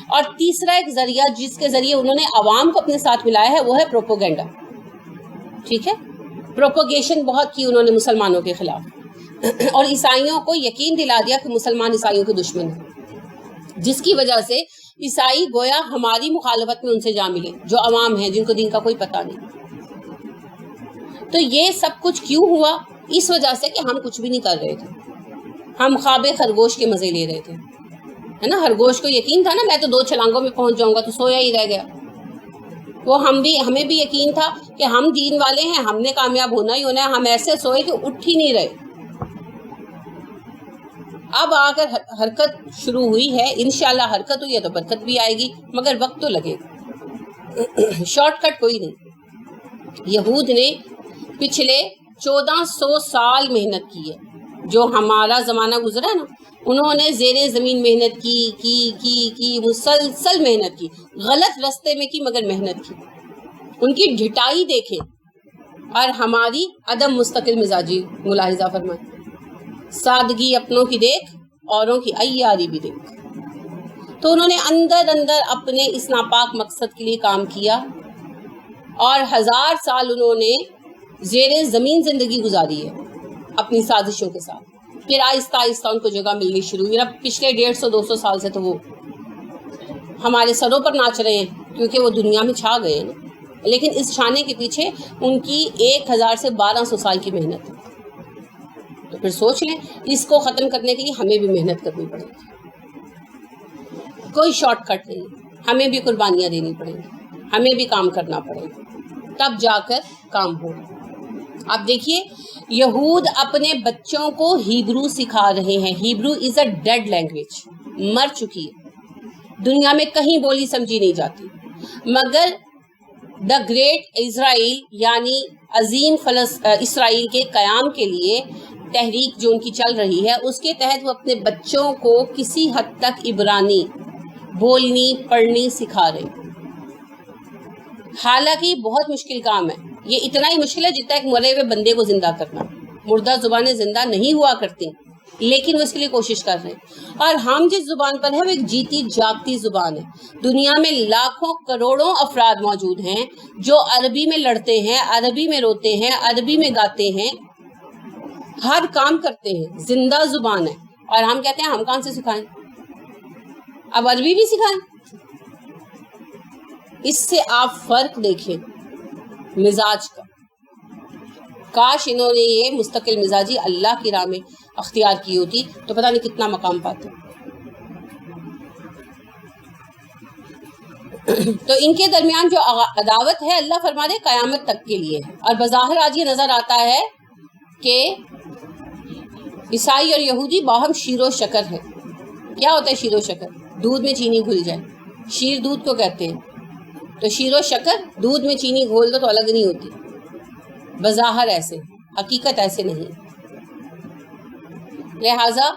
اور تیسرا ایک ذریعہ جس کے ذریعے انہوں نے عوام کو اپنے ساتھ ملایا ہے وہ ہے پروپوگنڈا. ٹھیک ہے, پروپوگیشن بہت کی انہوں نے مسلمانوں کے خلاف اور عیسائیوں کو یقین دلا دیا کہ مسلمان عیسائیوں کے دشمن ہیں, جس کی وجہ سے عیسائی گویا ہماری مخالفت میں ان سے جا ملے جو عوام ہیں جن کو دین کا کوئی پتہ نہیں. تو یہ سب کچھ کیوں ہوا؟ اس وجہ سے کہ ہم کچھ بھی نہیں کر رہے تھے, ہم خواب خرگوش کے مزے لے رہے تھے, ہے نا. خرگوش کو یقین تھا نا میں تو 2 چھلانگوں میں پہنچ جاؤں گا, تو سویا ہی رہ گیا. وہ ہمیں بھی یقین تھا کہ ہم دین والے ہیں, ہم نے کامیاب ہونا ہی ہونا ہے. ہم ایسے سوئے کہ اٹھ ہی نہیں رہے. اب آ کر حرکت شروع ہوئی ہے, انشاءاللہ حرکت ہوئی ہے تو برکت بھی آئے گی, مگر وقت تو لگے گا. شارٹ کٹ کوئی نہیں. یہود نے پچھلے 1400 سال محنت کی ہے. جو ہمارا زمانہ گزرا ہے نا, انہوں نے زیر زمین محنت کی مسلسل محنت کی, غلط رستے میں کی مگر محنت کی. ان کی ڈھٹائی دیکھیں اور ہماری عدم مستقل مزاجی ملاحظہ فرمائیں. سادگی اپنوں کی دیکھ, اوروں کی عیاری بھی دیکھ. تو انہوں نے اندر اپنے اس ناپاک مقصد کے لیے کام کیا اور 1000 سال انہوں نے زیر زمین زندگی گزاری ہے اپنی سازشوں کے ساتھ. پھر آہستہ آہستہ ان کو جگہ ملنی شروع ہوئی. اب پچھلے 150-200 سال سے تو وہ ہمارے سروں پر ناچ رہے ہیں کیونکہ وہ دنیا میں چھا گئے ہیں نا. لیکن اس چھانے کے پیچھے ان کی 1000 سے 1200 سال کی محنت ہے. تو پھر سوچ لیں, اس کو ختم کرنے کے لیے ہمیں بھی محنت کرنی پڑے گی. کوئی شارٹ کٹ نہیں, ہمیں بھی قربانیاں دینی پڑیں گی, ہمیں بھی کام کرنا پڑے گا, تب جا کر کام ہوگا. آپ دیکھیے, یہود اپنے بچوں کو ہیبرو سکھا رہے ہیں. ہیبرو از اے ڈیڈ لینگویج, مر چکی ہے, دنیا میں کہیں بولی سمجھی نہیں جاتی. مگر دا گریٹ اسرائیل یعنی عظیم اسرائیل کے قیام کے لیے تحریک جو ان کی چل رہی ہے, اس کے تحت وہ اپنے بچوں کو کسی حد تک عبرانی بولنی پڑھنی سکھا رہے ہیں. حالانکہ بہت مشکل کام ہے. یہ اتنا ہی مشکل ہے جتنا ایک مرے ہوئے بندے کو زندہ کرنا. مردہ زبانیں زندہ نہیں ہوا کرتی, لیکن وہ اس کے لیے کوشش کر رہے ہیں. اور ہم جس زبان پر ہیں وہ ایک جیتی جاگتی زبان ہے. دنیا میں لاکھوں کروڑوں افراد موجود ہیں جو عربی میں لڑتے ہیں, عربی میں روتے ہیں, عربی میں گاتے ہیں, ہر کام کرتے ہیں. زندہ زبان ہے. اور ہم کہتے ہیں ہم کہاں سے سکھائیں, اب عربی بھی سکھائیں. اس سے آپ فرق دیکھیں مزاج کا. کاش انہوں نے یہ مستقل مزاجی اللہ کی راہ میں اختیار کی ہوتی تو پتہ نہیں کتنا مقام پاتے. تو ان کے درمیان جو عداوت ہے اللہ فرما دے قیامت تک کے لیے ہے. اور بظاہر آج یہ نظر آتا ہے کہ عیسائی اور یہودی باہم شیر و شکر ہے. کیا ہوتا ہے شیر و شکر؟ دودھ میں چینی گھل جائے, شیر دودھ کو کہتے ہیں. تو شیر و شکر دودھ میں چینی گھول دو تو الگ نہیں ہوتی. بظاہر ایسے, حقیقت ایسے نہیں. لہٰذا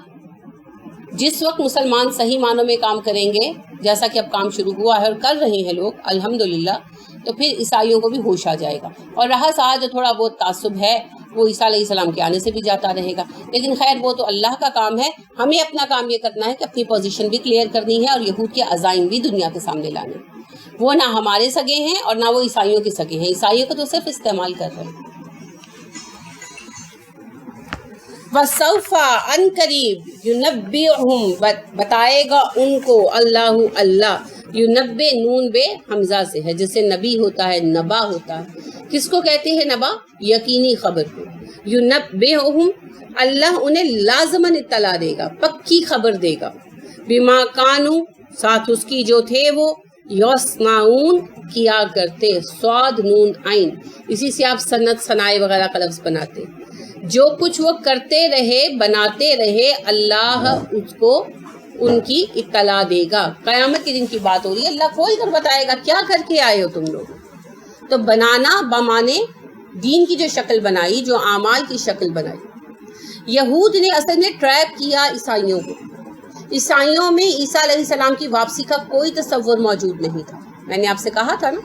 جس وقت مسلمان صحیح معنوں میں کام کریں گے, جیسا کہ اب کام شروع ہوا ہے اور کر رہے ہیں لوگ الحمدللہ, تو پھر عیسائیوں کو بھی ہوش آ جائے گا. اور رہا سہا جو تھوڑا بہت تعصب ہے وہ عیسیٰ علیہ السلام کے آنے سے بھی جاتا رہے گا. لیکن خیر وہ تو اللہ کا کام ہے. ہمیں اپنا کام یہ کرنا ہے کہ اپنی پوزیشن بھی کلیئر کرنی ہے اور یہود کے عزائم بھی دنیا کے سامنے لانے. وہ نہ ہمارے سگے ہیں اور نہ وہ عیسائیوں کے سگے ہیں. عیسائیوں کو تو صرف استعمال کر رہے ہیں. وَسَوْفَ ان قریب يُنَبِّئُهُمْ بتائے گا ان کو اللہ. یونبے نون بے حمزہ سے ہے, جسے نبی ہوتا ہے نبا ہوتا ہے. کس کو کہتے ہیں نبا؟ یقینی خبر کو. یونبئہم اللہ انہیں لازماً اطلاع دے گا, پکی خبر دے گا. بما کانوا ساتھ اس کی جو تھے وہ یصنعون کیا کرتے. صاد نون عین, اسی سے آپ سنت ثنائے وغیرہ کا لفظ بناتے. جو کچھ وہ کرتے رہے بناتے رہے اللہ اس کو ان کی اطلاع دے گا. قیامت کے دن کی بات ہو رہی ہے, اللہ کھول کر بتائے گا کیا کر کے آئے ہو تم لوگ. تو بنانا بمانے دین کی جو شکل بنائی, جو اعمال کی شکل بنائی. یہود نے اصل میں ٹریپ کیا عیسائیوں کو. عیسائیوں میں عیسیٰ علیہ السلام کی واپسی کا کوئی تصور موجود نہیں تھا. میں نے آپ سے کہا تھا نا,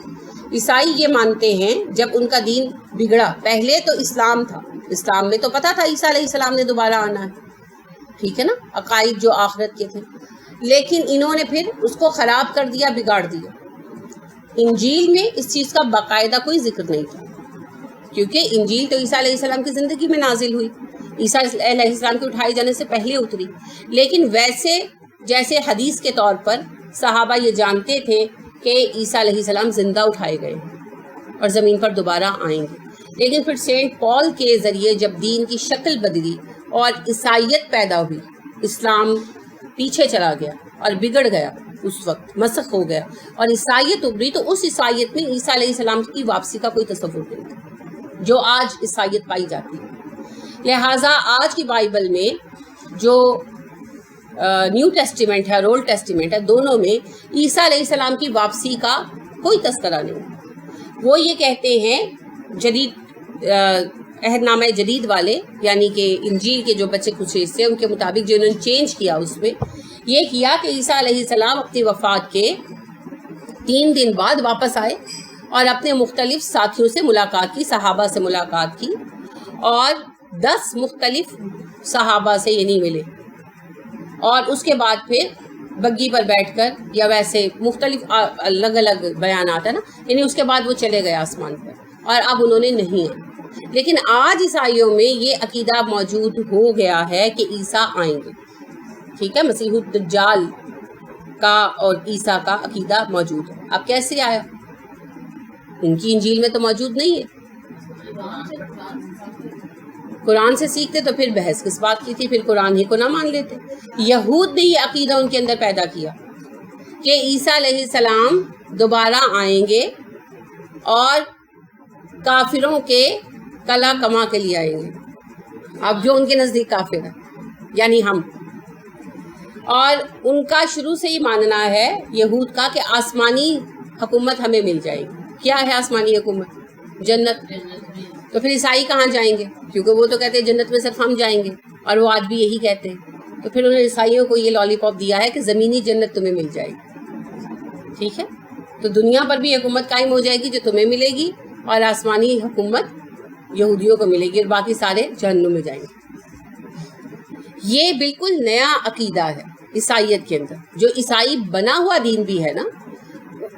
عیسائی یہ مانتے ہیں جب ان کا دین بگڑا, پہلے تو اسلام تھا, اسلام میں تو پتہ تھا عیسیٰ علیہ السلام نے دوبارہ آنا ہے, ٹھیک ہے نا, عقائد جو آخرت کے تھے. لیکن انہوں نے پھر اس کو خراب کر دیا، بگاڑ دیا۔ انجیل میں اس چیز کا باقاعدہ کوئی ذکر نہیں تھا، کیونکہ انجیل تو عیسیٰ علیہ السلام کی زندگی میں نازل ہوئی، عیسیٰ علیہ السلام کے اٹھائے جانے سے پہلے اتری۔ لیکن ویسے جیسے حدیث کے طور پر صحابہ یہ جانتے تھے کہ عیسیٰ علیہ السلام زندہ اٹھائے گئے اور زمین پر دوبارہ آئیں گے، لیکن پھر سینٹ پال کے ذریعے جب دین کی شکل بدلی اور عیسائیت پیدا ہوئی، اسلام پیچھے چلا گیا اور بگڑ گیا، اس وقت مسخ ہو گیا اور عیسائیت ابھری، تو اس عیسائیت میں عیسیٰ علیہ السلام کی واپسی کا کوئی تصور نہیں تھا جو آج عیسائیت پائی جاتی ہے۔ لہٰذا آج کی بائبل میں جو نیو ٹیسٹیمنٹ ہے اور اولڈ ٹیسٹیمنٹ ہے، دونوں میں عیسیٰ علیہ السلام کی واپسی کا کوئی تذکرہ نہیں۔ وہ یہ کہتے ہیں جدید عہد نامہ جدید والے، یعنی کہ انجیل کے جو بچے کچھ حصے ان کے مطابق جو انہوں نے چینج کیا، اس میں یہ کیا کہ عیسیٰ علیہ السلام اپنی وفات کے 3 دن بعد واپس آئے اور اپنے مختلف ساتھیوں سے ملاقات کی، صحابہ سے ملاقات کی، اور 10 مختلف صحابہ سے یہ نہیں ملے، اور اس کے بعد پھر بگی پر بیٹھ کر یا ویسے مختلف الگ الگ بیانات ہے نا، یعنی اس کے بعد وہ چلے گئے آسمان پر اور اب انہوں نے نہیں آئے۔ لیکن آج عیسائیوں میں یہ عقیدہ موجود ہو گیا ہے کہ عیسیٰ آئیں گے، ٹھیک ہے، مسیح الدجال کا اور عیسیٰ کا عقیدہ موجود ہے۔ اب کیسے آیا؟ ان کی انجیل میں تو موجود نہیں ہے، قرآن سے سیکھتے تو پھر بحث کس بات کی تھی، پھر قرآن ہی کو نہ مان لیتے۔ یہود نے یہ عقیدہ ان کے اندر پیدا کیا کہ عیسیٰ علیہ السلام دوبارہ آئیں گے اور کافروں کے کلا کما کے لیے آئیں گے، اب جو ان کے نزدیک کافر ہے یعنی ہم، اور ان کا شروع سے ہی ماننا ہے یہود کا کہ آسمانی حکومت ہمیں مل جائے گی۔ کیا ہے آسمانی حکومت؟ جنت۔ تو پھر عیسائی کہاں جائیں گے؟ کیونکہ وہ تو کہتے ہیں جنت میں صرف ہم جائیں گے، اور وہ آج بھی یہی کہتے ہیں۔ تو پھر انہوں نے عیسائیوں کو یہ لالی پاپ دیا ہے کہ زمینی جنت تمہیں مل جائے گی، ٹھیک ہے، تو دنیا پر بھی حکومت قائم ہو جائے گی جو تمہیں ملے گی، اور آسمانی حکومت یہودیوں کو ملے گی، اور باقی سارے جہنم میں جائیں گے۔ یہ بالکل نیا عقیدہ ہے عیسائیت کے اندر۔ جو عیسائی بنا ہوا دین بھی ہے نا،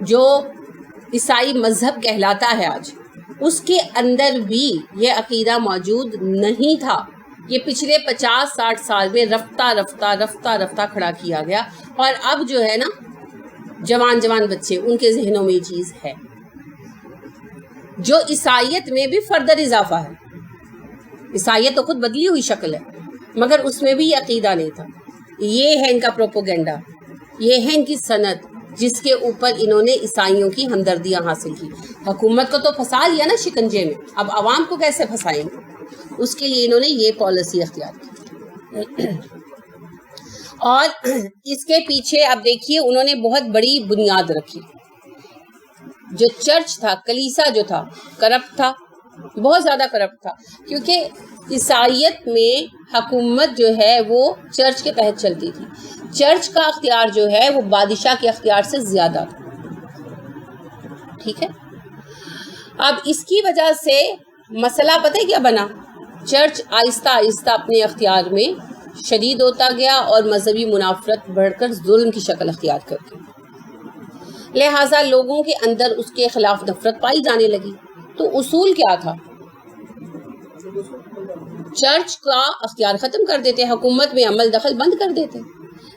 جو عیسائی مذہب کہلاتا ہے آج، اس کے اندر بھی یہ عقیدہ موجود نہیں تھا۔ یہ پچھلے 50-60 سال میں رفتہ رفتہ کھڑا کیا گیا، اور اب جو ہے نا جوان بچے ان کے ذہنوں میں یہ چیز ہے، جو عیسائیت میں بھی فردر اضافہ ہے۔ عیسائیت تو خود بدلی ہوئی شکل ہے، مگر اس میں بھی یہ عقیدہ نہیں تھا۔ یہ ہے ان کا پروپوگنڈا، یہ ہے ان کی صنعت، جس کے اوپر انہوں نے عیسائیوں کی ہمدردیاں حاصل کی۔ حکومت کو تو پھنسا لیا نا شکنجے میں، اب عوام کو کیسے پھنسائیں گے؟ اس کے لیے انہوں نے یہ پالیسی اختیار کی۔ اور اس کے پیچھے اب دیکھیے انہوں نے بہت بڑی بنیاد رکھی۔ جو چرچ تھا، کلیسا جو تھا، کرپٹ تھا، بہت زیادہ کرپٹ تھا، کیونکہ عیسائیت میں حکومت جو ہے وہ چرچ کے تحت چلتی تھی۔ چرچ کا اختیار جو ہے وہ بادشاہ کے اختیار سے زیادہ تھا، ٹھیک ہے۔ اب اس کی وجہ سے مسئلہ پتہ ہے کیا بنا؟ چرچ آہستہ آہستہ اپنے اختیار میں شدید ہوتا گیا اور مذہبی منافرت بڑھ کر ظلم کی شکل اختیار کر گئی۔ لہٰذا لوگوں کے اندر اس کے خلاف نفرت پائی جانے لگی۔ تو اصول کیا تھا؟ چرچ کا اختیار ختم کر دیتے، حکومت میں عمل دخل بند کر دیتے۔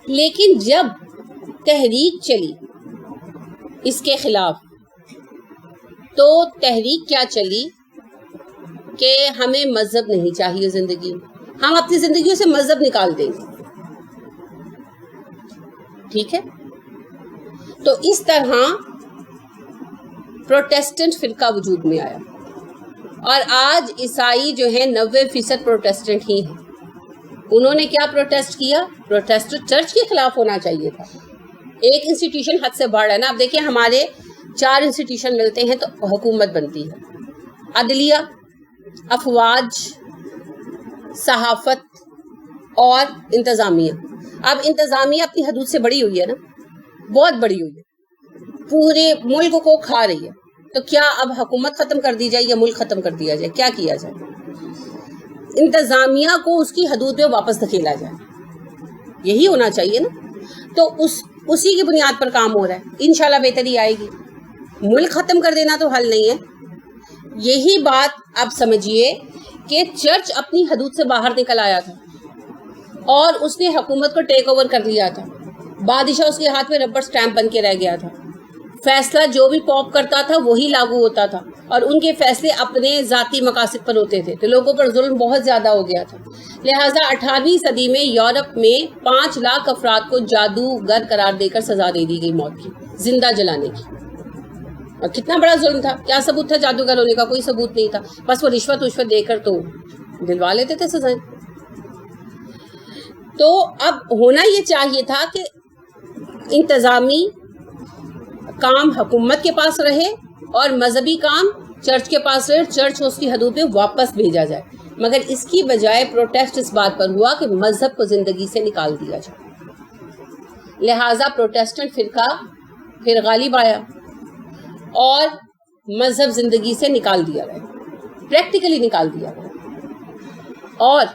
لیکن جب تحریک چلی اس کے خلاف، تو تحریک کیا چلی کہ ہمیں مذہب نہیں چاہیے زندگی میں، ہم اپنی زندگیوں سے مذہب نکال دیں گے، ٹھیک ہے۔ تو اس طرح پروٹیسٹنٹ فرقہ وجود میں آیا، اور آج عیسائی جو ہیں 90% پروٹیسٹنٹ ہی ہیں۔ انہوں نے کیا پروٹیسٹ کیا؟ پروٹیسٹ چرچ کے خلاف ہونا چاہیے تھا۔ ایک انسٹیٹیوشن حد سے بڑھ ہے نا، اب دیکھیں ہمارے 4 انسٹیٹیوشن ملتے ہیں تو حکومت بنتی ہے، عدلیہ، افواج، صحافت اور انتظامیہ۔ اب انتظامیہ اپنی حدود سے بڑی ہوئی ہے نا، بہت بڑی ہوئی ہے، پورے ملک کو کھا رہی ہے۔ تو کیا اب حکومت ختم کر دی جائے یا ملک ختم کر دیا جائے؟ کیا کیا جائے؟ انتظامیہ کو اس کی حدود میں واپس دھکیلا جائے، یہی ہونا چاہیے نا۔ تو اسی کی بنیاد پر کام ہو رہا ہے. انشاءاللہ بہتری آئے گی. ملک ختم کر دینا تو حل نہیں ہے. یہی بات اب سمجھیے کہ چرچ اپنی حدود سے باہر نکل آیا تھا اور اس نے حکومت کو ٹیک اوور کر لیا تھا. بادشاہ اس کے ہاتھ میں ربڑ سٹیمپ بن کے رہ گیا تھا. فیصلہ جو بھی پاپ کرتا تھا وہی لاگو ہوتا تھا اور ان کے فیصلے اپنے ذاتی مقاصد پر ہوتے تھے. تو لوگوں پر ظلم بہت زیادہ ہو گیا تھا. لہٰذا 18ویں صدی میں یورپ میں 5 لاکھ افراد کو جادوگر قرار دے کر سزا دے دی گئی موت کی، زندہ جلانے کی. اور کتنا بڑا ظلم تھا. کیا ثبوت تھا جادوگر ہونے کا؟ کوئی ثبوت نہیں تھا. بس وہ رشوت دے کر تو دلوا لیتے تھے سزائیں. تو اب ہونا یہ چاہیے تھا کہ انتظامی کام حکومت کے پاس رہے اور مذہبی کام چرچ کے پاس رہے، چرچ اس کی حدود میں واپس بھیجا جائے. مگر اس کی بجائے پروٹیسٹ اس بات پر ہوا کہ مذہب کو زندگی سے نکال دیا جائے. لہٰذا پروٹیسٹنٹ فرقہ پھر غالب آیا اور مذہب زندگی سے نکال دیا گیا، پریکٹیکلی نکال دیا گیا اور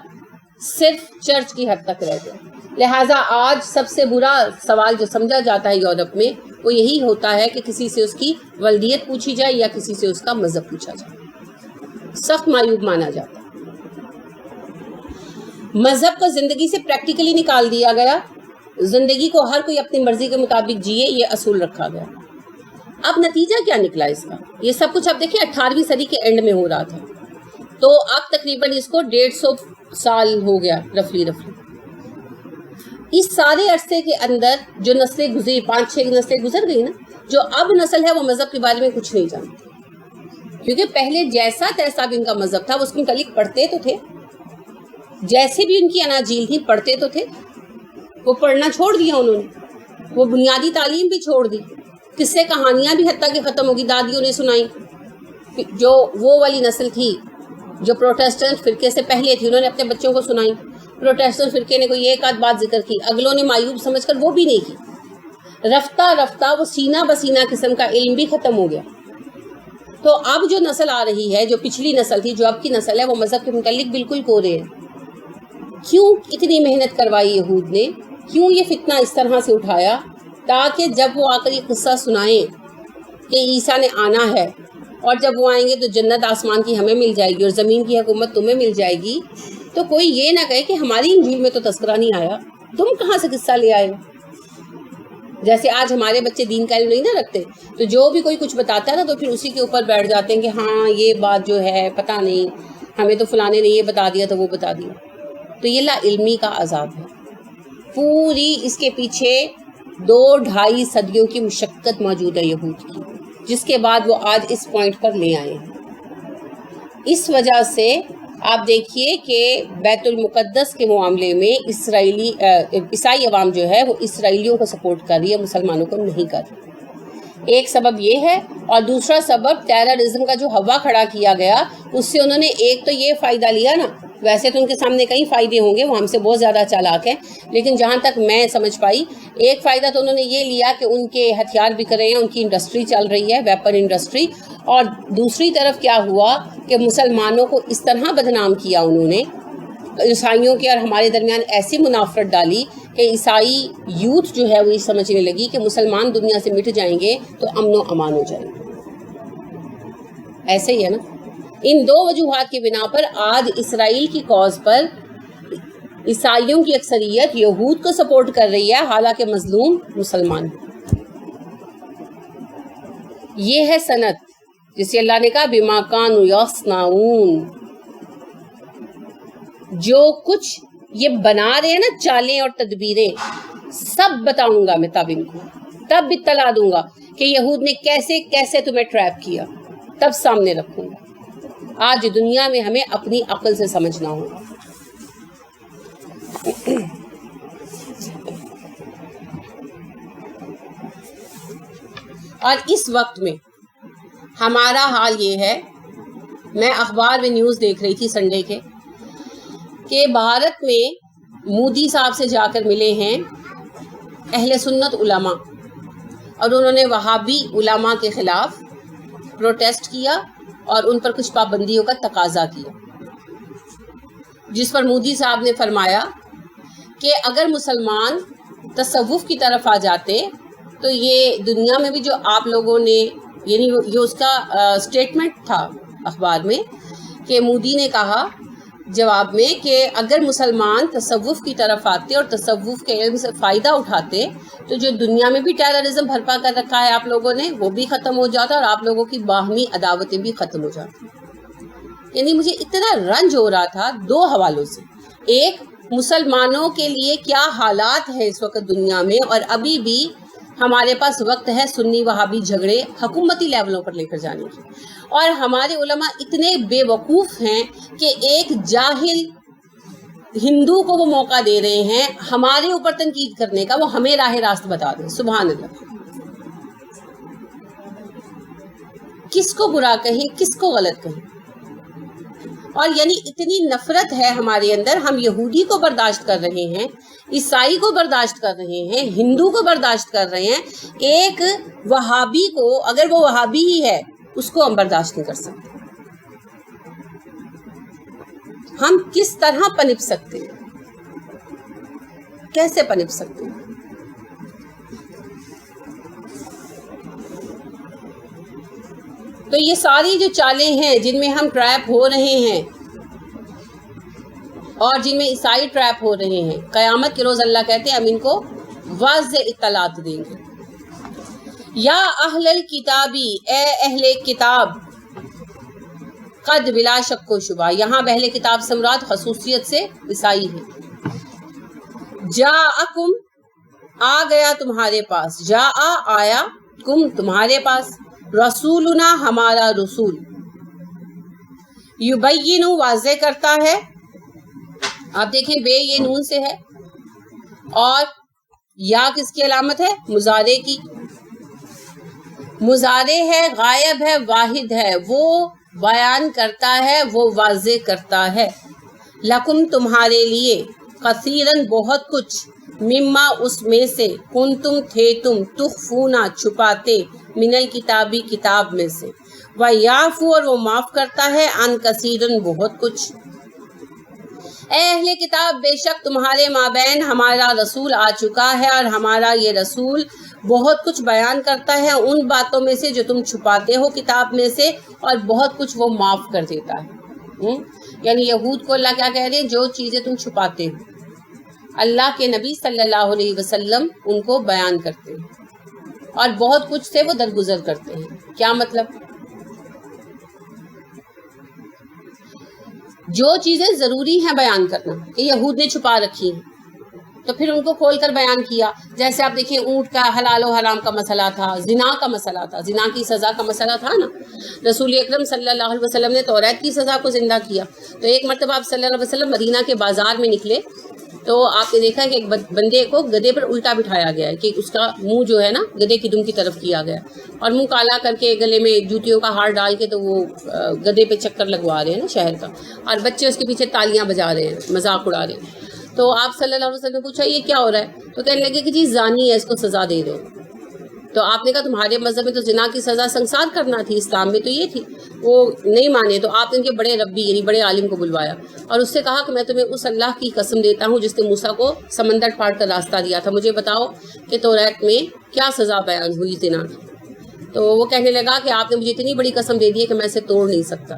صرف چرچ کی حد تک رہ گیا. لہٰذا آج سب سے برا سوال جو سمجھا جاتا ہے یورپ میں وہ یہی ہوتا ہے کہ کسی سے اس کی ولدیت پوچھی جائے یا کسی سے اس کا مذہب پوچھا جائے. سخت معیوب مانا جاتا ہے. مذہب کو زندگی سے پریکٹیکلی نکال دیا گیا. زندگی کو ہر کوئی اپنی مرضی کے مطابق جیے، یہ اصول رکھا گیا. اب نتیجہ کیا نکلا اس کا؟ یہ سب کچھ اب دیکھیں 18ویں صدی کے اینڈ میں ہو رہا تھا، تو اب تقریباً اس کو 150 سال ہو گیا رفلی. اس سارے عرصے کے اندر جو نسلیں گزری، 5-6 نسلیں گزر گئی نا، جو اب نسل ہے وہ مذہب کے بارے میں کچھ نہیں جانتی. کیونکہ پہلے جیسا تیسا بھی ان کا مذہب تھا، وہ اس کے متعلق پڑھتے تو تھے، جیسے بھی ان کی اناجیل تھی پڑھتے تو تھے. وہ پڑھنا چھوڑ دیا انہوں نے، وہ بنیادی تعلیم بھی چھوڑ دی. قصے کہانیاں بھی حتیٰ کہ ختم ہوگی، دادیوں نے سنائی. جو وہ والی نسل تھی جو پروٹیسٹنٹ فرقے سے پہلے تھی، انہوں نے اپنے بچوں کو سنائی. پروٹیسٹنٹ فرقے نے کوئی ایک آدھ بات ذکر کی، اگلوں نے معیوب سمجھ کر وہ بھی نہیں کی. رفتہ رفتہ وہ سینہ بسینہ قسم کا علم بھی ختم ہو گیا. تو اب جو نسل آ رہی ہے، جو پچھلی نسل تھی، جو اب کی نسل ہے، وہ مذہب کے متعلق بالکل کورے ہے. کیوں اتنی محنت کروائی یہود نے؟ کیوں یہ فتنہ اس طرح سے اٹھایا؟ تاکہ جب وہ آ کر یہ قصہ سنائیں کہ عیسیٰ نے آنا ہے اور جب وہ آئیں گے تو جنت آسمان کی ہمیں مل جائے گی اور زمین کی حکومت تمہیں مل جائے گی، تو کوئی یہ نہ کہے کہ ہماری انجیل میں تو تذکرہ نہیں آیا، تم کہاں سے قصہ لے آئے ہو. جیسے آج ہمارے بچے دین کا علم نہیں نہ رکھتے، تو جو بھی کوئی کچھ بتاتا ہے نا تو پھر اسی کے اوپر بیٹھ جاتے ہیں کہ ہاں یہ بات جو ہے پتہ نہیں، ہمیں تو فلانے نے یہ بتا دیا تو وہ بتا دیا. تو یہ لا علمی کا عذاب ہے. پوری اس کے پیچھے 2-2.5 صدیوں کی مشقت موجود ہے یہود کی، جس کے بعد وہ آج اس پوائنٹ پر لے آئے ہیں. اس وجہ سے آپ دیکھیے کہ بیت المقدس کے معاملے میں عیسائی عوام جو ہے وہ اسرائیلیوں کو سپورٹ کر رہی ہے، مسلمانوں کو نہیں کر رہی. ایک سبب یہ ہے، اور دوسرا سبب ٹیررزم کا جو ہوا کھڑا کیا گیا، اس سے انہوں نے ایک تو یہ فائدہ لیا نا. ویسے تو ان کے سامنے کئی فائدے ہوں گے، وہ ہم سے بہت زیادہ چالاک ہیں، لیکن جہاں تک میں سمجھ پائی ایک فائدہ تو انہوں نے یہ لیا کہ ان کے ہتھیار بک رہے ہیں، ان کی انڈسٹری چل رہی ہے، ویپن انڈسٹری. اور دوسری طرف کیا ہوا کہ مسلمانوں کو اس طرح بدنام کیا انہوں نے، عیسائیوں کے اور ہمارے درمیان ایسی منافرت ڈالی کہ عیسائی یوتھ جو ہے وہ یہ سمجھنے لگی کہ مسلمان دنیا سے مٹ جائیں گے تو امن و امان ہو جائیں گے. ایسے ہی ہے نا. ان 2 وجوہات کی بنا پر آج اسرائیل کی کاز پر عیسائیوں کی اکثریت یہود کو سپورٹ کر رہی ہے، حالانکہ مظلوم مسلمان. یہ ہے سنت جسے اللہ نے کہا بما کانوا یصنعون. جو کچھ یہ بنا رہے ہیں نا چالیں اور تدبیریں، سب بتاؤں گا میں تب ان کو، تب اطلاع دوں گا کہ یہود نے کیسے کیسے تمہیں ٹریپ کیا، تب سامنے رکھوں گا. آج دنیا میں ہمیں اپنی عقل سے سمجھنا ہوگا. اور اس وقت میں ہمارا حال یہ ہے، میں اخبار میں نیوز دیکھ رہی تھی سنڈے کے، کہ بھارت میں مودی صاحب سے جا کر ملے ہیں اہل سنت علماء، اور انہوں نے وہابی علماء کے خلاف پروٹیسٹ کیا اور ان پر کچھ پابندیوں کا تقاضا کیا، جس پر مودی صاحب نے فرمایا کہ اگر مسلمان تصوف کی طرف آ جاتے تو یہ دنیا میں بھی جو آپ لوگوں نے، یعنی یہ اس کا اسٹیٹمنٹ تھا اخبار میں کہ مودی نے کہا جواب میں کہ اگر مسلمان تصوف کی طرف آتے اور تصوف کے علم سے فائدہ اٹھاتے تو جو دنیا میں بھی ٹیررزم بھرپا کر رکھا ہے آپ لوگوں نے وہ بھی ختم ہو جاتا اور آپ لوگوں کی باہمی عداوتیں بھی ختم ہو جاتی. یعنی مجھے اتنا رنج ہو رہا تھا دو حوالوں سے. ایک، مسلمانوں کے لیے کیا حالات ہیں اس وقت دنیا میں، اور ابھی بھی ہمارے پاس وقت ہے سنی وہابی جھگڑے حکومتی لیولوں پر لے کر جانے کی، اور ہمارے علماء اتنے بے وقوف ہیں کہ ایک جاہل ہندو کو وہ موقع دے رہے ہیں ہمارے اوپر تنقید کرنے کا، وہ ہمیں راہ راست بتا دیں. سبحان اللہ. کس کو برا کہیں، کس کو غلط کہیں. اور یعنی اتنی نفرت ہے ہمارے اندر، ہم یہودی کو برداشت کر رہے ہیں، عیسائی کو برداشت کر رہے ہیں، ہندو کو برداشت کر رہے ہیں، ایک وہابی کو، اگر وہ وہابی ہی ہے، اس کو ہم برداشت نہیں کر سکتے. ہم کس طرح پنپ سکتے ہیں، کیسے پنپ سکتے ہیں؟ تو یہ ساری جو چالیں ہیں جن میں ہم ٹریپ ہو رہے ہیں اور جن میں عیسائی ٹریپ ہو رہے ہیں، قیامت کے روز اللہ کہتے ہیں ہم ان کو واضح اطلاعات دیں گے. یا اہل الکتابی، اے اہل کتاب، قد بلا شک و شبہ، یہاں اہل کتاب سے مراد خصوصیت سے عیسائی ہے. جاءکم، آ گیا تمہارے پاس، جاء آیا، کم تمہارے پاس، رسولنا ہمارا رسول، یبین واضح کرتا ہے. آپ دیکھیں بے یہ نون سے ہے، اور یا کس کی علامت ہے؟ مضارع کی. مضارع ہے، غائب ہے، واحد ہے، وہ بیان کرتا ہے، وہ واضح کرتا ہے. لکم تمہارے لیے، کثیرن بہت کچھ، مما اس میں سے، کنتم تھے تم، تخفونا چھپاتے، من الکتابی کتاب میں سے، ویعفو اور وہ معاف کرتا ہے، عن کثیرن بہت کچھ. اے اہل کتاب، بے شک تمہارے مابین ہمارا رسول آ چکا ہے، اور ہمارا یہ رسول بہت کچھ بیان کرتا ہے ان باتوں میں سے جو تم چھپاتے ہو کتاب میں سے، اور بہت کچھ وہ معاف کر دیتا ہے. یعنی یہود کو اللہ کیا کہہ رہے ہیں؟ جو چیزیں تم چھپاتے ہو، اللہ کے نبی صلی اللہ علیہ وسلم ان کو بیان کرتے ہیں، اور بہت کچھ سے وہ درگزر کرتے ہیں. کیا مطلب؟ جو چیزیں ضروری ہیں بیان کرنا کہ یہود نے چھپا رکھی ہیں تو پھر ان کو کھول کر بیان کیا. جیسے آپ دیکھیں اونٹ کا حلال و حرام کا مسئلہ تھا، زنا کا مسئلہ تھا، زنا کی سزا کا مسئلہ تھا نا. رسول اکرم صلی اللہ علیہ وسلم نے توریت کی سزا کو زندہ کیا. تو ایک مرتبہ آپ صلی اللہ علیہ وسلم مدینہ کے بازار میں نکلے تو آپ نے دیکھا کہ ایک بندے کو گدھے پر الٹا بٹھایا گیا ہے، کہ اس کا منہ جو ہے نا گدھے کی دم کی طرف کیا گیا، اور منہ کالا کر کے گلے میں جوتیوں کا ہار ڈال کے تو وہ گدھے پہ چکر لگوا رہے ہیں نا شہر کا، اور بچے اس کے پیچھے تالیاں بجا رہے ہیں، مذاق اڑا رہے ہیں. تو آپ صلی اللہ علیہ وسلم نے پوچھا یہ کیا ہو رہا ہے؟ تو کہنے لگے کہ جی زانی ہے، اس کو سزا دے دو. تو آپ نے کہا تمہارے مذہب میں تو زنا کی سزا سنسار کرنا تھی، اسلام میں تو یہ تھی. وہ نہیں مانے تو آپ نے ان کے بڑے ربی یعنی بڑے عالم کو بلوایا اور اس سے کہا کہ میں تمہیں اس اللہ کی قسم دیتا ہوں جس نے موسیٰ کو سمندر پھاڑ کر راستہ دیا تھا، مجھے بتاؤ کہ توریت میں کیا سزا بیان ہوئی زنا کی. تو وہ کہنے لگا کہ آپ نے مجھے اتنی بڑی قسم دے دی ہے کہ میں اسے توڑ نہیں سکتا.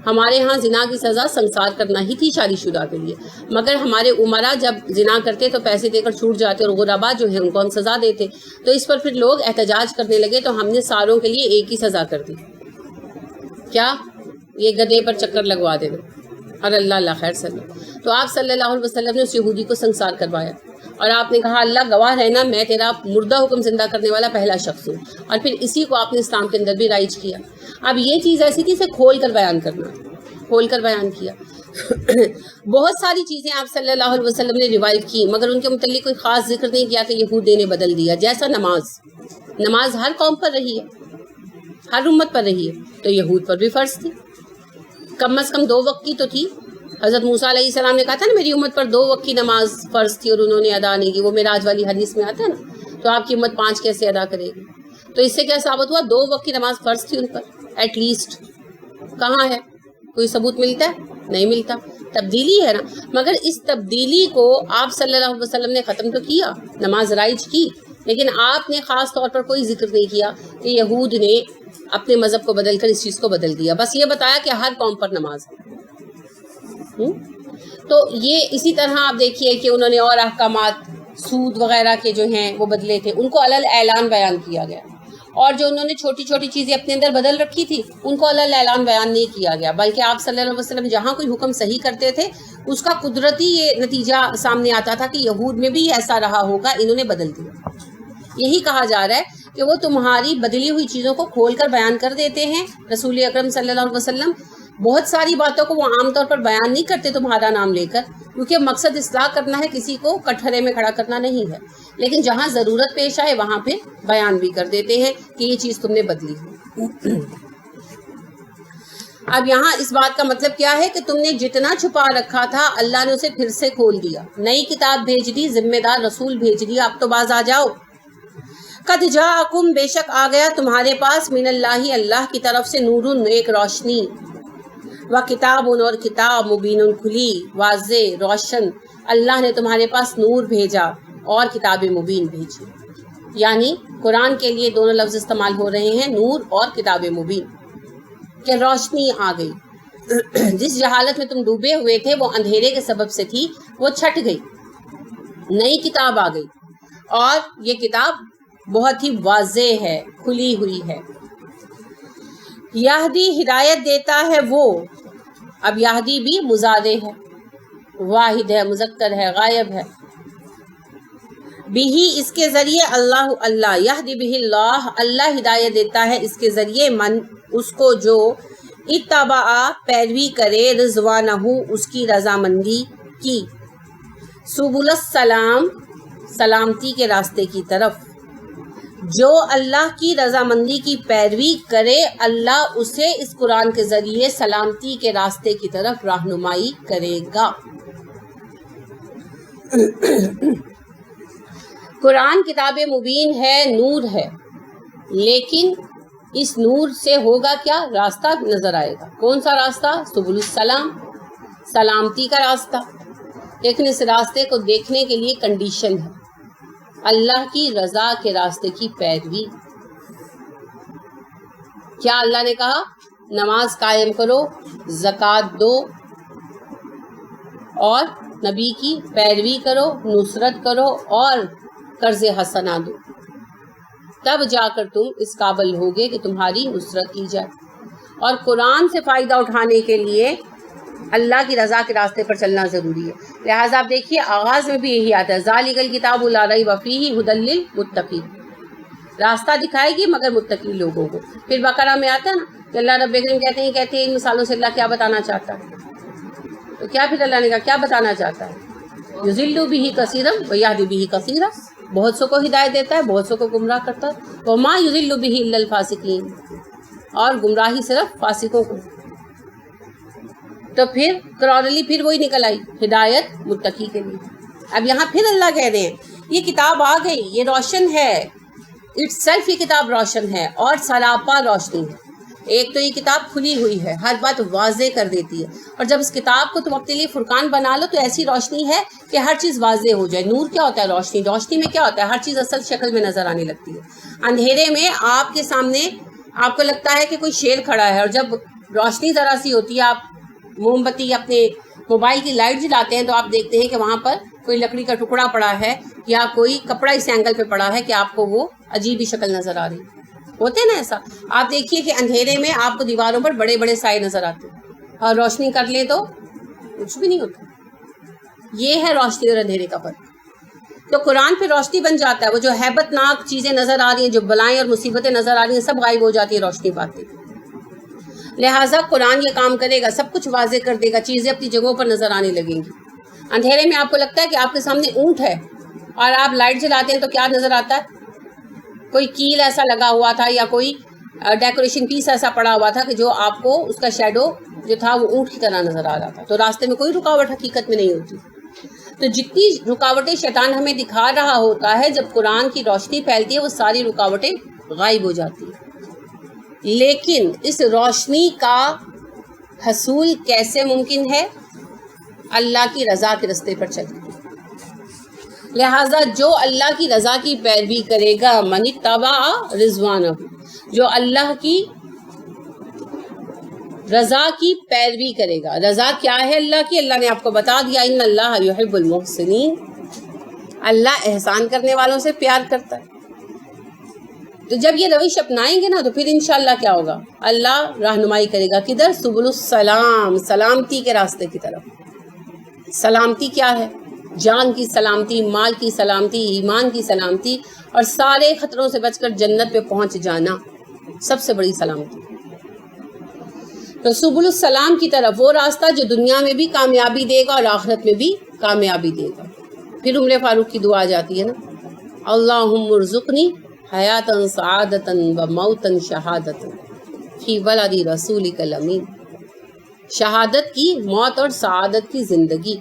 ہمارے ہاں زنا کی سزا سنسار کرنا ہی تھی شادی شدہ کے لیے، مگر ہمارے عمرا جب زنا کرتے تو پیسے دے کر چھوٹ جاتے اور غربا جو ہیں ان کو ہم سزا دیتے. تو اس پر پھر لوگ احتجاج کرنے لگے تو ہم نے ساروں کے لیے ایک ہی سزا کر دی. کیا؟ یہ گدھے پر چکر لگوا دینا. اور اللہ خیر صلی. تو آپ صلی اللہ علیہ وسلم نے اس یہودی کو سنسار کروایا اور آپ نے کہا اللہ گواہ رہنا میں تیرا مردہ حکم زندہ کرنے والا پہلا شخص ہوں. اور پھر اسی کو آپ نے اسلام کے اندر بھی رائج کیا. اب یہ چیز ایسی تھی اسے کھول کر بیان کرنا، کھول کر بیان کیا. بہت ساری چیزیں آپ صلی اللہ علیہ وسلم نے روایت کی مگر ان کے متعلق کوئی خاص ذکر نہیں کیا کہ یہود نے بدل دیا. جیسا نماز ہر قوم پر رہی ہے، ہر امت پر رہی ہے، تو یہود پر بھی فرض تھی، کم از کم 2 وقت کی تو تھی. حضرت موسیٰ علیہ السلام نے کہا تھا نا میری امت پر 2 وقت کی نماز فرض تھی اور انہوں نے ادا نہیں کی. وہ معراج والی حدیث میں آتا ہے نا، تو آپ کی امت 5 کیسے ادا کرے گی؟ تو اس سے کیا ثابت ہوا؟ 2 وقت کی نماز فرض تھی ان پر ایٹ لیسٹ. کہاں ہے؟ کوئی ثبوت ملتا ہے؟ نہیں ملتا. تبدیلی ہے نا، مگر اس تبدیلی کو آپ صلی اللہ علیہ وسلم نے ختم تو کیا، نماز رائج کی، لیکن آپ نے خاص طور پر کوئی ذکر نہیں کیا کہ یہود نے اپنے مذہب کو بدل کر اس چیز کو بدل دیا، بس یہ بتایا کہ ہر قوم پر نماز ہے۔ تو یہ اسی طرح آپ دیکھیے کہ انہوں نے اور احکامات سود وغیرہ کے جو ہیں وہ بدلے تھے، ان کو علل اعلان بیان کیا گیا، اور جو انہوں نے چھوٹی چھوٹی چیزیں اپنے اندر بدل رکھی تھی ان کو علل اعلان بیان نہیں کیا گیا، بلکہ آپ صلی اللہ علیہ وسلم جہاں کوئی حکم صحیح کرتے تھے اس کا قدرتی یہ نتیجہ سامنے آتا تھا کہ یہود میں بھی ایسا رہا ہوگا، انہوں نے بدل دیا۔ یہی کہا جا رہا ہے کہ وہ تمہاری بدلی ہوئی چیزوں کو کھول کر بیان کر دیتے ہیں۔ رسول اکرم صلی اللہ علیہ وسلم بہت ساری باتوں کو وہ عام طور پر بیان نہیں کرتے تمہارا نام لے کر، کیونکہ مقصد اصلاح کرنا ہے، کسی کو کٹہرے میں کھڑا کرنا نہیں ہے، لیکن جہاں ضرورت پیش آئے وہاں پہ بیان بھی کر دیتے ہیں کہ یہ چیز تم نے بدلی ہے۔ اب یہاں اس بات کا مطلب کیا ہے کہ تم نے جتنا چھپا رکھا تھا اللہ نے اسے پھر سے کھول دیا، نئی کتاب بھیج دی، ذمہ دار رسول بھیج دیا، اب تو باز آ جاؤ۔ قد جاءکم، بے شک آ گیا تمہارے پاس، من اللہ، اللہ کی طرف سے، نورن، ایک روشنی، و کتاب، اور کتاب، مبین، کھلی، واضح، روشن، اللہ نے تمہارے پاس نور بھیجا اور کتاب مبین بھیجی، یعنی قرآن کے لیے دونوں لفظ استعمال ہو رہے ہیں، نور اور کتاب مبین، کہ روشنی آ گئی۔ جس جہالت میں تم ڈوبے ہوئے تھے وہ اندھیرے کے سبب سے تھی، وہ چھٹ گئی، نئی کتاب آ گئی، اور یہ کتاب بہت ہی واضح ہے، کھلی ہوئی ہے۔ یہدی، ہدایت دیتا ہے وہ، اب یہدی بھی مضارع ہے، واحد ہے، مذکر ہے، غائب ہے، بھی اس کے ذریعے، اللہ، اللہ، یہدی بھی اللہ، اللہ ہدایت دیتا ہے اس کے ذریعے، من، اس کو جو، اتبع، پیروی کرے، رضوانہ، اس کی رضامندی کی، سبل السلام، سلامتی کے راستے کی طرف، جو اللہ کی رضامندی کی پیروی کرے اللہ اسے اس قرآن کے ذریعے سلامتی کے راستے کی طرف رہنمائی کرے گا۔ قرآن کتاب مبین ہے، نور ہے، لیکن اس نور سے ہوگا کیا؟ راستہ نظر آئے گا۔ کون سا راستہ؟ سبل السلام، سلامتی کا راستہ، لیکن اس راستے کو دیکھنے کے لیے کنڈیشن ہے، اللہ کی رضا کے راستے کی پیروی۔ کیا اللہ نے کہا؟ نماز قائم کرو، زکوٰۃ دو، اور نبی کی پیروی کرو، نصرت کرو، اور قرض حسنہ دو، تب جا کر تم اس قابل ہوگے کہ تمہاری نصرت کی جائے۔ اور قرآن سے فائدہ اٹھانے کے لیے اللہ کی رضا کے راستے پر چلنا ضروری ہے۔ لہٰذا آپ دیکھیے آغاز میں بھی یہی آتا ہے، ذالک الکتاب لا ریب فیہ ھدی للمتقین، راستہ دکھائے گی مگر متقی لوگوں کو۔ پھر بقرہ میں آتا ہے نا کہ اللہ رب کریم کہتے ہیں ان مثالوں سے اللہ کیا بتانا چاہتا ہے، تو کیا پھر اللہ نے کہا کیا بتانا چاہتا ہے؟ یضل بہ کثیرا ویہدی بہ کثیرا، بہت سو کو ہدایت دیتا ہے، بہت سو کو گمراہ کرتا ہے، وما یضل بہ الا الفاسقین، اور گمراہی صرف فاسقوں کو۔ تو پھر کراڈلی پھر وہی نکل آئی، ہدایت متقی کے لیے۔ اب یہاں پھر اللہ کہہ رہے ہیں یہ کتاب آ گئی، یہ روشن ہے، اٹ سیلف یہ کتاب روشن ہے اور سراپا روشنی ہے۔ ایک تو یہ کتاب کھلی ہوئی ہے، ہر بات واضح کر دیتی ہے، اور جب اس کتاب کو تم اپنے لیے فرقان بنا لو تو ایسی روشنی ہے کہ ہر چیز واضح ہو جائے۔ نور کیا ہوتا ہے؟ روشنی، روشنی میں کیا ہوتا ہے؟ ہر چیز اصل شکل میں نظر آنے لگتی ہے۔ اندھیرے میں آپ کے سامنے آپ کو لگتا ہے کہ کوئی شیر کھڑا ہے، اور جب روشنی ذرا سی ہوتی ہے، آپ موم بتی اپنے موبائل کی لائٹ جلاتے ہیں تو آپ دیکھتے ہیں کہ وہاں پر کوئی لکڑی کا ٹکڑا پڑا ہے یا کوئی کپڑا اس اینگل پہ پڑا ہے کہ آپ کو وہ عجیب ہی شکل نظر آ رہی ہوتے ہیں نا ایسا۔ آپ دیکھیے کہ اندھیرے میں آپ کو دیواروں پر بڑے بڑے سائے نظر آتے ہیں، اور روشنی کر لیں تو کچھ بھی نہیں ہوتا۔ یہ ہے روشنی اور اندھیرے کا فرق۔ تو قرآن پہ روشنی بن جاتا ہے، وہ جو ہیبت ناک چیزیں نظر آ رہی ہیں، جو بلائیں اور مصیبتیں نظر آ رہی ہیں، سب غائب ہو جاتی ہیں روشنی پاتے۔ لہٰذا قرآن یہ کام کرے گا، سب کچھ واضح کر دے گا، چیزیں اپنی جگہوں پر نظر آنے لگیں گی۔ اندھیرے میں آپ کو لگتا ہے کہ آپ کے سامنے اونٹ ہے، اور آپ لائٹ جلاتے ہیں تو کیا نظر آتا ہے؟ کوئی کیل ایسا لگا ہوا تھا یا کوئی ڈیکوریشن پیس ایسا پڑا ہوا تھا کہ جو آپ کو اس کا شیڈو جو تھا وہ اونٹ کی طرح نظر آ رہا تھا۔ تو راستے میں کوئی رکاوٹ حقیقت میں نہیں ہوتی۔ تو جتنی رکاوٹیں شیطان ہمیں دکھا رہا ہوتا ہے، جب قرآن کی روشنی پھیلتی ہے وہ ساری رکاوٹیں غائب ہو جاتی ہیں۔ لیکن اس روشنی کا حصول کیسے ممکن ہے؟ اللہ کی رضا کے راستے پر چلے. لہٰذا جو اللہ کی رضا کی پیروی کرے گا، من اتبع رضوانہ، جو اللہ کی رضا کی پیروی کرے گا. رضا کیا ہے اللہ کی؟ اللہ نے آپ کو بتا دیا، ان اللہ یحب المحسنین، اللہ احسان کرنے والوں سے پیار کرتا ہے. تو جب یہ روش اپنائیں گے نا تو پھر انشاءاللہ کیا ہوگا؟ اللہ رہنمائی کرے گا. کدھر؟ سبل السلام، سلامتی کے راستے کی طرف. سلامتی کیا ہے؟ جان کی سلامتی، مال کی سلامتی، ایمان کی سلامتی، اور سارے خطروں سے بچ کر جنت پہ پہنچ جانا سب سے بڑی سلامتی. تو سبل السلام کی طرف، وہ راستہ جو دنیا میں بھی کامیابی دے گا اور آخرت میں بھی کامیابی دے گا. پھر عمر فاروق کی دعا جاتی ہے نا، اللہم ارزقنی حیاتاً سعادتاً و موتاً شہادتاً فی بلد رسولک الامین. شہادت کی موت اور سعادت کی زندگی.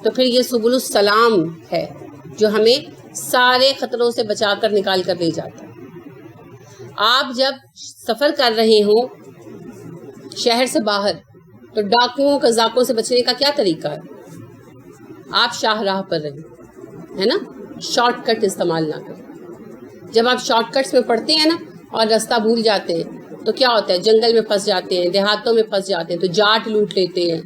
تو پھر یہ سبل السلام ہے جو ہمیں سارے خطروں سے بچا کر نکال کر لے جاتا ہے. آپ جب سفر کر رہے ہوں شہر سے باہر تو ڈاکوؤں قزاقوں سے بچنے کا کیا طریقہ ہے؟ آپ شاہ راہ پر رہیں، ہے نا، شارٹ کٹ استعمال نہ کریں. جب آپ شارٹ کٹس میں پڑتے ہیں نا اور راستہ بھول جاتے ہیں تو کیا ہوتا ہے؟ جنگل میں پھنس جاتے ہیں، دیہاتوں میں پھنس جاتے ہیں تو جاٹ لوٹ لیتے ہیں،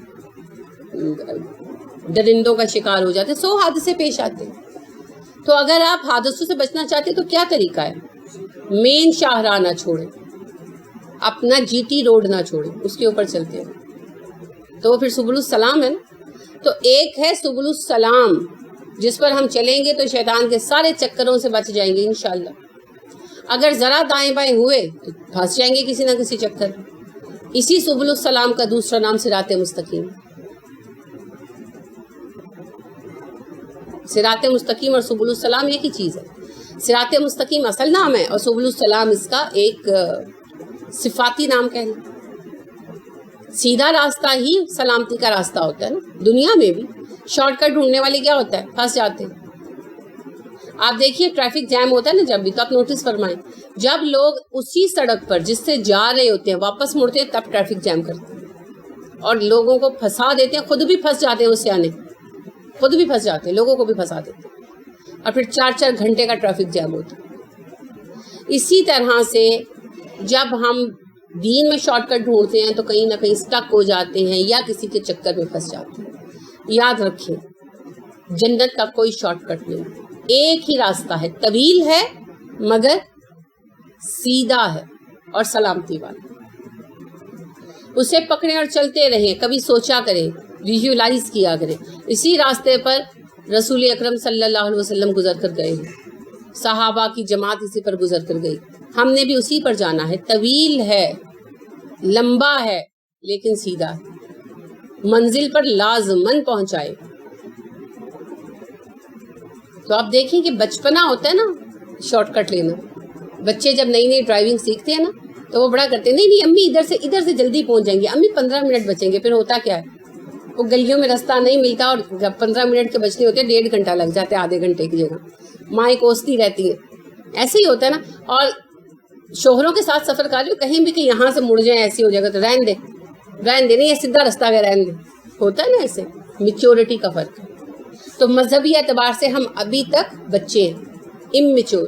درندوں کا شکار ہو جاتے ہیں، 100 حادثے پیش آتے ہیں. تو اگر آپ حادثوں سے بچنا چاہتے ہیں تو کیا طریقہ ہے؟ مین شاہراہ نہ چھوڑیں، اپنا جی ٹی روڈ نہ چھوڑیں، اس کے اوپر چلتے ہیں. تو وہ پھر سبل السلام ہے نا. تو ایک ہے سبل السلام جس پر ہم چلیں گے تو شیطان کے سارے چکروں سے بچ جائیں گے انشاءاللہ. اگر ذرا دائیں بائیں ہوئے تو پھنس جائیں گے کسی نہ کسی چکر میں. اسی سبل السلام کا دوسرا نام صراط مستقیم. صراط مستقیم اور سبل السلام ایک ہی چیز ہے. صراط مستقیم اصل نام ہے اور سبل السلام اس کا ایک صفاتی نام کہہ لیں. سیدھا راستہ ہی سلامتی کا راستہ ہوتا ہے نا. دنیا میں بھی شارٹ کٹ ڈھونڈنے والے کیا ہوتا ہے؟ پھنس جاتے ہیں. آپ دیکھیے ٹریفک جام ہوتا ہے نا جب بھی، تو آپ نوٹس فرمائیں، جب لوگ اسی سڑک پر جس سے جا رہے ہوتے ہیں واپس مڑتے ہیں تب ٹریفک جام کرتے ہیں اور لوگوں کو پھنسا دیتے ہیں. خود بھی پھنس جاتے ہیں، اس سیانے خود بھی پھنس جاتے ہیں، لوگوں کو بھی پھنسا دیتے ہیں اور پھر 4 گھنٹے کا ٹریفک جام ہوتا ہے. اسی طرح سے جب ہم دین میں شارٹ کٹ ڈھونڈتے ہیں تو کہیں نہ کہیں اسٹک ہو جاتے ہیں یا کسی کے چکر میں پھنس جاتے ہیں. یاد رکھیں، جنت کا کوئی شارٹ کٹ نہیں، ایک ہی راستہ ہے، طویل ہے مگر سیدھا ہے اور سلامتی والا. اسے پکڑیں اور چلتے رہیں، کبھی سوچا کریں، ویژولائز کیا کریں. اسی راستے پر رسول اکرم صلی اللہ علیہ وسلم گزر کر گئے ہیں، صحابہ کی جماعت اسی پر گزر کر گئی. ہم نے بھی اسی پر جانا ہے. طویل ہے، لمبا ہے لیکن سیدھا ہے، منزل پر لازماً پہنچائے. تو آپ دیکھیں کہ بچپنا ہوتا ہے نا شارٹ کٹ لینا. بچے جب نئی نئی ڈرائیونگ سیکھتے ہیں نا تو وہ بڑا کرتے ہیں، نہیں امی ادھر سے جلدی پہنچ جائیں گے، امی 15 منٹ بچیں گے. پھر ہوتا کیا ہے، وہ گلیوں میں راستہ نہیں ملتا اور جب 15 منٹ کے بچنے ہوتے ہیں 1.5 گھنٹہ لگ جاتا ہے آدھے گھنٹے کی جگہ. مائیں کوستی رہتی ہیں. ایسے ہی ہوتا ہے نا. اور شوہروں کے ساتھ سفر کر رہے ہو کہیں بھی کہ یہاں سے مڑ جائیں ایسی ہو جائے گا تو رہن دے نہیں، یہ سیدھا راستہ ہے، رہن دے. ہوتا ہے نا ایسے. میچورٹی کا فرق ہے. تو مذہبی اعتبار سے ہم ابھی تک بچے ہیں، اممیچور،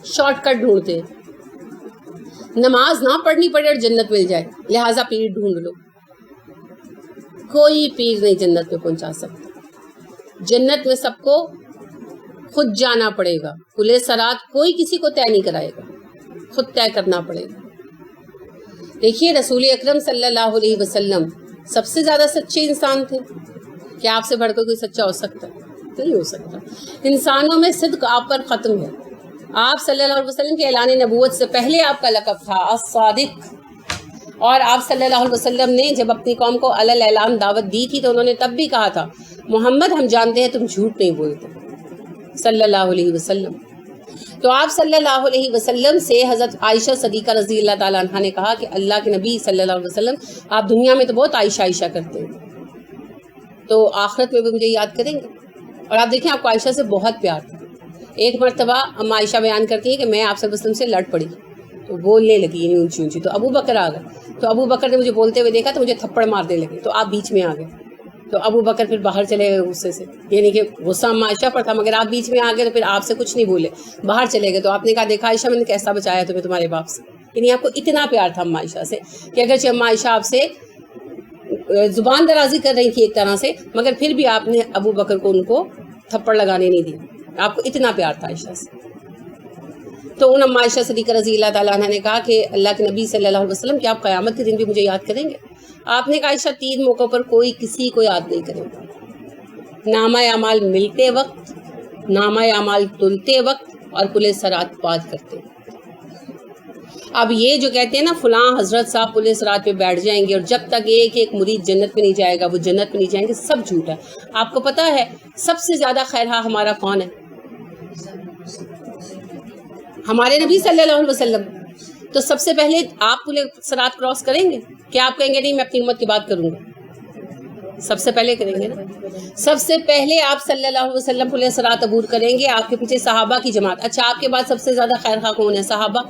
شارٹ کٹ ڈھونڈتے ہیں. نماز نہ پڑھنی پڑے اور جنت مل جائے، لہٰذا پیر ڈھونڈ لو. کوئی پیر نہیں جنت میں پہنچا سکتا. جنت میں سب کو خود جانا پڑے گا. کھلے صراط کوئی کسی کو طے نہیں کرائے گا، خود طے کرنا پڑے گا. دیکھیے رسول اکرم صلی اللہ علیہ وسلم سب سے زیادہ سچے انسان تھے. کیا آپ سے بڑھ کر کوئی سچا ہو سکتا ہے؟ نہیں ہو سکتا. انسانوں میں صدق آپ پر ختم ہے. آپ صلی اللہ علیہ وسلم کے اعلان نبوت سے پہلے آپ کا لقب تھا الصادق. اور آپ صلی اللہ علیہ وسلم نے جب اپنی قوم کو علی اعلان دعوت دی تھی تو انہوں نے تب بھی کہا تھا، محمد ہم جانتے ہیں تم جھوٹ نہیں بولتے، صلی اللہ علیہ وسلم. تو آپ صلی اللہ علیہ وسلم سے حضرت عائشہ صدیقہ رضی اللہ تعالیٰ عنہ نے کہا کہ اللہ کے نبی صلی اللہ علیہ وسلم آپ دنیا میں تو بہت عائشہ کرتے ہیں، تو آخرت میں بھی مجھے یاد کریں گے. اور آپ دیکھیں آپ کو عائشہ سے بہت پیار تھا. ایک مرتبہ ام عائشہ بیان کرتی ہیں کہ میں آپ صلی اللہ علیہ وسلم سے لڑ پڑی تو بولنے لگی اونچی اونچی. تو ابو بکر آ گئے. تو ابو بکر نے مجھے بولتے ہوئے دیکھا تو مجھے تھپڑ مارنے لگے. تو آپ بیچ میں آ گئے. تو ابو بکر پھر باہر چلے گئے غصے سے، یعنی کہ غصہ اما عائشہ پر تھا مگر آپ بیچ میں آ گئے تو پھر آپ سے کچھ نہیں بولے، باہر چلے گئے. تو آپ نے کہا دیکھا عائشہ میں نے کیسا بچایا تمہیں تمہارے باپ سے. یعنی آپ کو اتنا پیار تھا اما عائشہ سے کہ اگرچہ اما عائشہ آپ سے زبان درازی کر رہی تھی ایک طرح سے، مگر پھر بھی آپ نے ابو بکر کو ان کو تھپڑ لگانے نہیں دی. آپ کو اتنا پیار تھا عائشہ سے. تو ان اما عائشہ صدیقہ رضی اللہ تعالیٰ عنہ نے کہا کہ اللہ کے نبی صلی اللہ علیہ وسلم کہ آپ قیامت کے دن بھی مجھے یاد کریں گے؟ آپ نے کہا عائشہ 3 موقعوں پر کوئی کسی کو یاد نہیں کرے گا، نامہ اعمال ملتے وقت، نامہ اعمال تلتے وقت، اور پل صراط پار کرتے. اب یہ جو کہتے ہیں نا فلاں حضرت صاحب پل صراط پہ بیٹھ جائیں گے اور جب تک ایک ایک مرید جنت میں نہیں جائے گا وہ جنت میں نہیں جائیں گے، سب جھوٹ ہے. آپ کو پتہ ہے سب سے زیادہ خیرخواہ ہمارا کون ہے؟ ہمارے نبی صلی اللہ علیہ وسلم. تو سب سے پہلے آپ پل صراط کراس کریں گے؟ کیا آپ کہیں گے نہیں میں اپنی امت کی بات کروں گا؟ سب سے پہلے کریں گے نا. سب سے پہلے آپ صلی اللہ علیہ وسلم پل صراط عبور کریں گے، آپ کے پیچھے صحابہ کی جماعت. اچھا آپ کے بعد سب سے زیادہ خیرخواہ کون ہے؟ صحابہ.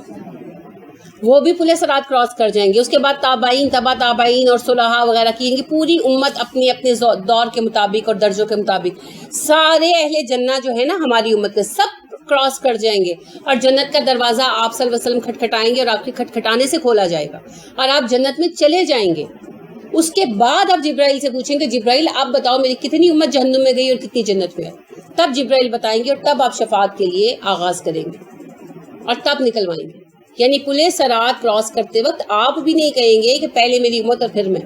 وہ بھی پل صراط کراس کر جائیں گے. اس کے بعد تابعین، تبع تابعین اور صلحاء وغیرہ کی پوری امت اپنے اپنے دور کے مطابق اور درجوں کے مطابق سارے اہل جنہ جو ہے نا ہماری امت کے سب کراس کر جائیں گے اور جنت کا دروازہ آپ صلی اللہ علیہ وسلم کھٹکھٹائیں گے اور آپ کے کھٹکھٹانے سے کھولا جائے گا اور آپ جنت میں چلے جائیں گے. اس کے بعد آپ جبرائیل سے پوچھیں گے جبرائیل آپ بتاؤ میری کتنی امت جہنم میں گئی اور کتنی جنت میں ہے. تب جبرائیل بتائیں گے اور تب آپ شفاعت کے لیے آغاز کریں گے اور تب نکلوائیں گے. یعنی پل صراط کراس کرتے وقت آپ بھی نہیں کہیں گے کہ پہلے میری امت اور پھر میں.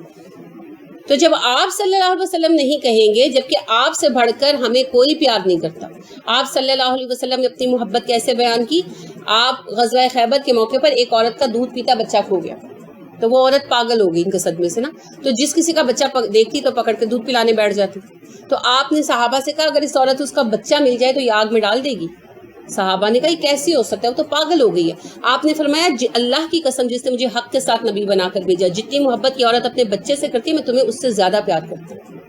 تو جب آپ صلی اللہ علیہ وسلم نہیں کہیں گے، جبکہ آپ سے بڑھ کر ہمیں کوئی پیار نہیں کرتا. آپ صلی اللہ علیہ وسلم نے اپنی محبت کیسے بیان کی؟ آپ غزوہ خیبر کے موقع پر ایک عورت کا دودھ پیتا بچہ کھو گیا تو وہ عورت پاگل ہو گئی ان کے صدمے سے نا. تو جس کسی کا بچہ دیکھتی تو پکڑ کے دودھ پلانے بیٹھ جاتی. تو آپ نے صحابہ سے کہا اگر اس عورت اس کا بچہ مل جائے تو یہ آگ میں ڈال دے گی. صحابہ نے کہا یہ کیسی ہو سکتا ہے، وہ تو پاگل ہو گئی ہے. آپ نے فرمایا اللہ کی قسم جس نے مجھے حق کے ساتھ نبی بنا کر بھیجا، جتنی محبت کی عورت اپنے بچے سے کرتی ہے میں تمہیں اس سے زیادہ پیار کرتی ہوں.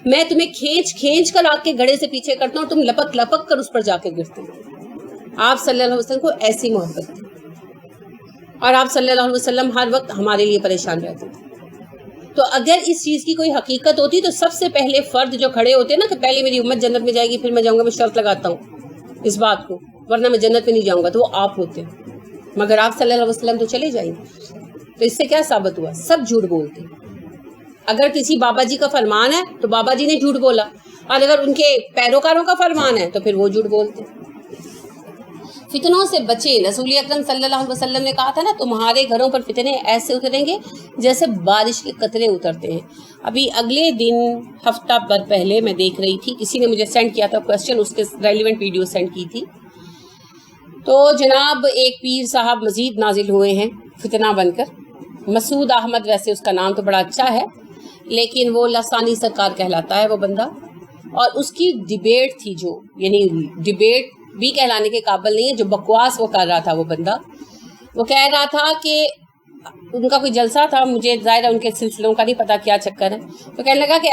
میں تمہیں کھینچ کھینچ کر آگ کے گڑھے سے پیچھے کرتا ہوں اور تم لپک لپک کر اس پر جا کے گرتے ہو. آپ صلی اللہ علیہ وسلم کو ایسی محبت تھی اور آپ صلی اللہ علیہ وسلم ہر وقت ہمارے لیے پریشان رہتے تھے. تو اگر اس چیز کی کوئی حقیقت ہوتی تو سب سے پہلے فرد جو کھڑے ہوتے ہیں نا کہ پہلے میری امت جنت میں جائے گی پھر میں جاؤں گا، میں شرط لگاتا ہوں اس بات کو ورنہ میں جنت میں نہیں جاؤں گا، تو وہ آپ ہوتے ہیں. مگر آپ صلی اللہ علیہ وسلم تو چلے جائیں گے. تو اس سے کیا ثابت ہوا؟ سب جھوٹ بولتے. اگر کسی بابا جی کا فرمان ہے تو بابا جی نے جھوٹ بولا، اور اگر ان کے پیروکاروں کا فرمان ہے تو پھر وہ جھوٹ بولتے. فتنوں سے بچے. رسول اکرم صلی اللہ علیہ وسلم نے کہا تھا نا تمہارے گھروں پر فتنے ایسے اتریں گے جیسے بارش کے قطرے اترتے ہیں. ابھی اگلے دن ہفتہ پر پہلے میں دیکھ رہی تھی، کسی نے مجھے سینڈ کیا تھا کویسچن، اس کے ریلیونٹ ویڈیو سینڈ کی تھی. تو جناب ایک پیر صاحب مزید نازل ہوئے ہیں فتنہ بن کر. مسعود احمد، ویسے اس کا نام تو بڑا اچھا ہے لیکن وہ لسانی سرکار کہلاتا ہے وہ بندہ. اور اس کی ڈیبیٹ تھی جو، یعنی ڈیبیٹ بھی کہلانے کے قابل نہیں ہے، جو بکواس وہ کر رہا تھا وہ بندہ. وہ کہہ رہا تھا کہ ان کا کوئی جلسہ تھا، مجھے ظاہر ان کے سلسلوں کا نہیں پتا کیا چکر ہے. تو کہنے لگا کہ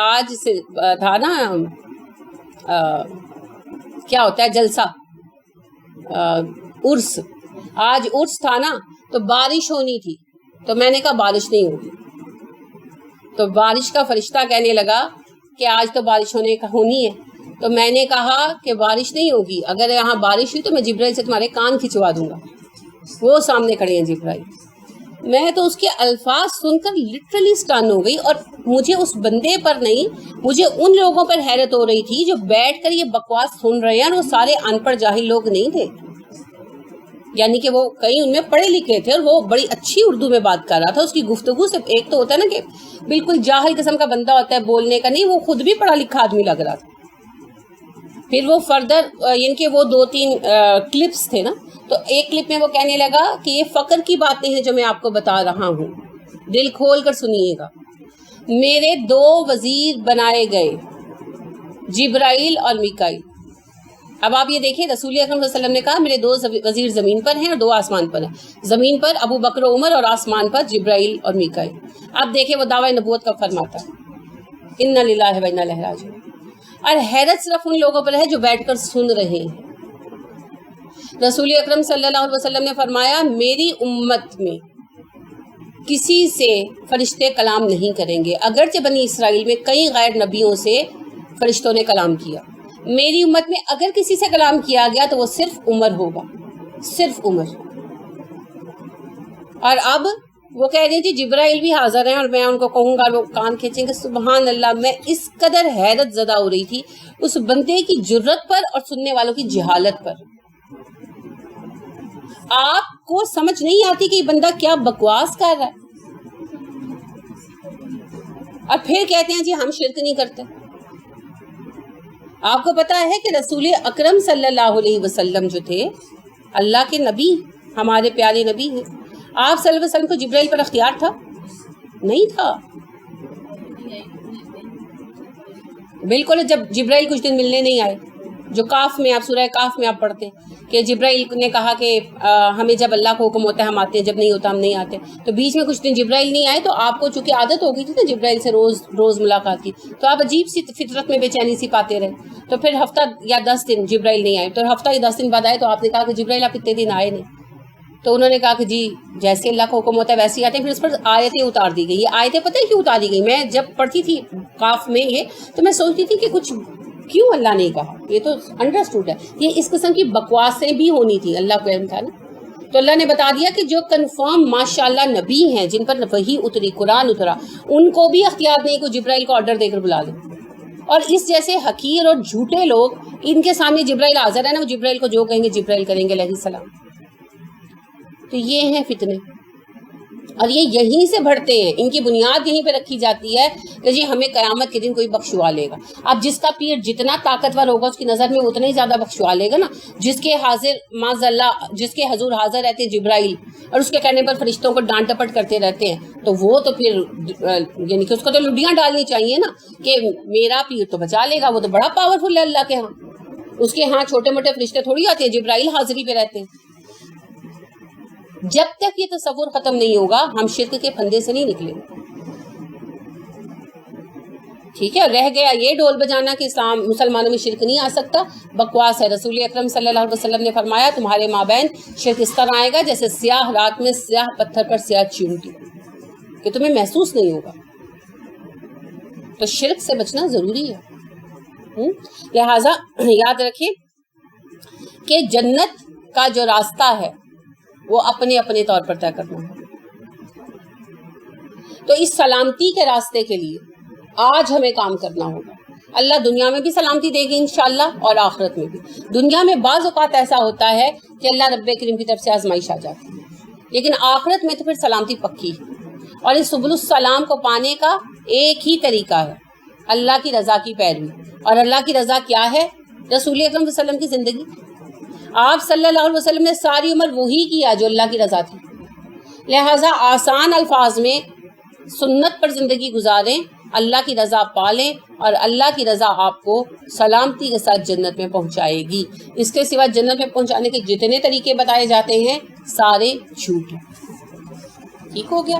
آج سے تھا نا کیا ہوتا ہے جلسہ، عرس. آج عرس تھا نا تو بارش ہونی تھی. تو میں نے کہا بارش نہیں ہوگی. تو بارش کا فرشتہ کہنے لگا کہ آج تو بارش ہونی ہے. تو میں نے کہا کہ بارش نہیں ہوگی، اگر یہاں بارش ہوئی تو میں جبرائیل سے تمہارے کان کھنچوا دوں گا. وہ سامنے کھڑے ہیں جبرائیل. میں تو اس کے الفاظ سن کر لٹرلی اسٹن ہو گئی. اور مجھے اس بندے پر نہیں، مجھے ان لوگوں پر حیرت ہو رہی تھی جو بیٹھ کر یہ بکواس سن رہے ہیں، اور وہ سارے ان پڑھ جاہل لوگ نہیں تھے. یعنی کہ وہ کئی ان میں پڑھے لکھے تھے اور وہ بڑی اچھی اردو میں بات کر رہا تھا. اس کی گفتگو سے ایک تو ہوتا ہے نا کہ بالکل جاہل قسم کا بندہ ہوتا ہے بولنے کا نہیں، وہ خود بھی پڑھا لکھا آدمی لگ رہا تھا. پھر وہ فردر یعنی کہ وہ 2-3 کلپس تھے نا، تو ایک کلپ میں وہ کہنے لگا کہ یہ فقر کی باتیں ہیں جو میں آپ کو بتا رہا ہوں، دل کھول کر سنیے گا. میرے 2 وزیر بنائے گئے، جبرائیل اور میکائیل. اب آپ یہ دیکھیں رسول اکرم صلی اللہ علیہ وسلم نے کہا میرے 2 وزیر زمین پر ہیں اور 2 آسمان پر ہیں. زمین پر ابو بکر و عمر اور آسمان پر جبرائیل اور میکائیل. اب دیکھیں وہ دعوی نبوت کا فرماتا ہے انا للہ و انا الیہ راجعون. اور حیرت صرف ان لوگوں پر ہے جو بیٹھ کر سن رہے ہیں. رسول اکرم صلی اللہ علیہ وسلم نے فرمایا میری امت میں کسی سے فرشتے کلام نہیں کریں گے، اگرچہ بنی اسرائیل میں کئی غیر نبیوں سے فرشتوں نے کلام کیا۔ میری امت میں اگر کسی سے کلام کیا گیا تو وہ صرف عمر ہوگا، صرف عمر۔ اور اب وہ کہہ رہے ہیں جی جبرائیل بھی حاضر ہیں اور میں ان کو کہوں گا، لوگ کان کھینچیں گے۔ سبحان اللہ، میں اس قدر حیرت زدہ ہو رہی تھی اس بندے کی جرت پر اور سننے والوں کی جہالت پر۔ آپ کو سمجھ نہیں آتی کہ یہ بندہ کیا بکواس کر رہا ہے، اور پھر کہتے ہیں جی ہم شرک نہیں کرتے۔ آپ کو پتا ہے کہ رسول اکرم صلی اللہ علیہ وسلم جو تھے، اللہ کے نبی، ہمارے پیارے نبی ہیں، آپ صلی اللہ علیہ وسلم کو جبرائیل پر اختیار تھا؟ نہیں تھا، بالکل۔ جب جبرائیل کچھ دن ملنے نہیں آئے، جو کاف میں آپ سورہ کاف میں آپ پڑھتے کہ جبرائیل نے کہا کہ ہمیں جب اللہ کو حکم ہوتا ہے ہم آتے ہیں، جب نہیں ہوتا ہم نہیں آتے، تو بیچ میں کچھ دن جبرائیل نہیں آئے، تو آپ کو چونکہ عادت ہو گئی تھی نا جبرائیل سے روز ملاقات کی، تو آپ عجیب سی فطرت میں بے چینی سی پاتے رہے۔ تو پھر ہفتہ یا 10 دن جبرائیل نہیں آئے، تو ہفتہ یا 10 دن بعد آئے، تو آپ نے کہا کہ جبرائیل آپ اتنے دن آئے نہیں، تو انہوں نے کہا کہ جی جیسے اللہ کا حکم ہوتا ہے ویسے ہی آتے ہیں۔ پھر اس پر آیتیں اتار دی گئی۔ یہ آیتیں پتہ ہے کیوں اتاری گئی؟ میں جب پڑھتی تھی کاف میں یہ، تو میں سوچتی تھی کہ کچھ کیوں اللہ نے کہا، یہ تو انڈرسٹوڈ ہے، یہ اس قسم کی بکواسیں بھی ہونی تھی، اللہ کو علم تھا نا۔ تو اللہ نے بتا دیا کہ جو کنفرم ماشاءاللہ نبی ہیں، جن پر وحی اتری، قرآن اترا، ان کو بھی اختیار نہیں کہ جبرائیل کو آرڈر دے کر بلا لیں۔ اور اس جیسے حقیر اور جھوٹے لوگ، ان کے سامنے جبرائیل حاضر ہے نا، وہ جبرائیل کو جو کہیں گے جبرائیل کریں گے علیہ السلام۔ تو یہ ہیں فتنے، اور یہ یہیں سے بڑھتے ہیں، ان کی بنیاد یہیں پہ رکھی جاتی ہے کہ جی ہمیں قیامت کے دن کوئی بخشوا لے گا۔ اب جس کا پیر جتنا طاقتور ہوگا اس کی نظر میں اتنا ہی زیادہ بخشوا لے گا نا۔ جس کے حاضر معاذ اللہ، جس کے حضور حاضر رہتے ہیں جبرائیل، اور اس کے کہنے پر فرشتوں کو ڈانٹ ٹپٹ کرتے رہتے ہیں، تو وہ تو پھر یعنی کہ اس کو تو لڈیاں ڈالنی چاہیے نا کہ میرا پیر تو بچا لے گا، وہ تو بڑا پاورفل ہے اللہ کے ہاں۔ اس کے ہاں چھوٹے موٹے فرشتے تھوڑی آتے ہیں، جبرائیل حاضری پہ رہتے ہیں۔ جب تک یہ تصور ختم نہیں ہوگا ہم شرک کے پھندے سے نہیں نکلیں گے، ٹھیک ہے؟ رہ گیا یہ ڈول بجانا کہ اسلام مسلمانوں میں شرک نہیں آ سکتا، بکواس ہے۔ رسول اکرم صلی اللہ علیہ وسلم نے فرمایا تمہارے مابین شرک اس طرح آئے گا جیسے سیاہ رات میں سیاہ پتھر پر سیاہ چیونٹی، کہ تمہیں محسوس نہیں ہوگا۔ تو شرک سے بچنا ضروری ہے۔ لہٰذا یاد رکھیں کہ جنت کا جو راستہ ہے وہ اپنے اپنے طور پر طے کرنا ہے۔ تو اس سلامتی کے راستے کے لیے آج ہمیں کام کرنا ہوگا۔ اللہ دنیا میں بھی سلامتی دے گی انشاءاللہ، اور آخرت میں بھی۔ دنیا میں بعض اوقات ایسا ہوتا ہے کہ اللہ رب کریم کی طرف سے آزمائش آ جاتی ہے، لیکن آخرت میں تو پھر سلامتی پکی ہے۔ اور اس سبل السلام کو پانے کا ایک ہی طریقہ ہے، اللہ کی رضا کی پیروی۔ اور اللہ کی رضا کیا ہے؟ رسول اکرم صلی اللہ علیہ وسلم کی زندگی۔ آپ صلی اللہ علیہ وسلم نے ساری عمر وہی کیا جو اللہ کی رضا تھی، لہٰذا آسان الفاظ میں سنت پر زندگی گزاریں، اللہ کی رضا پالیں، اور اللہ کی رضا آپ کو سلامتی کے ساتھ جنت میں پہنچائے گی۔ اس کے سوا جنت میں پہنچانے کے جتنے طریقے بتائے جاتے ہیں سارے جھوٹ ہیں۔ ٹھیک ہو گیا؟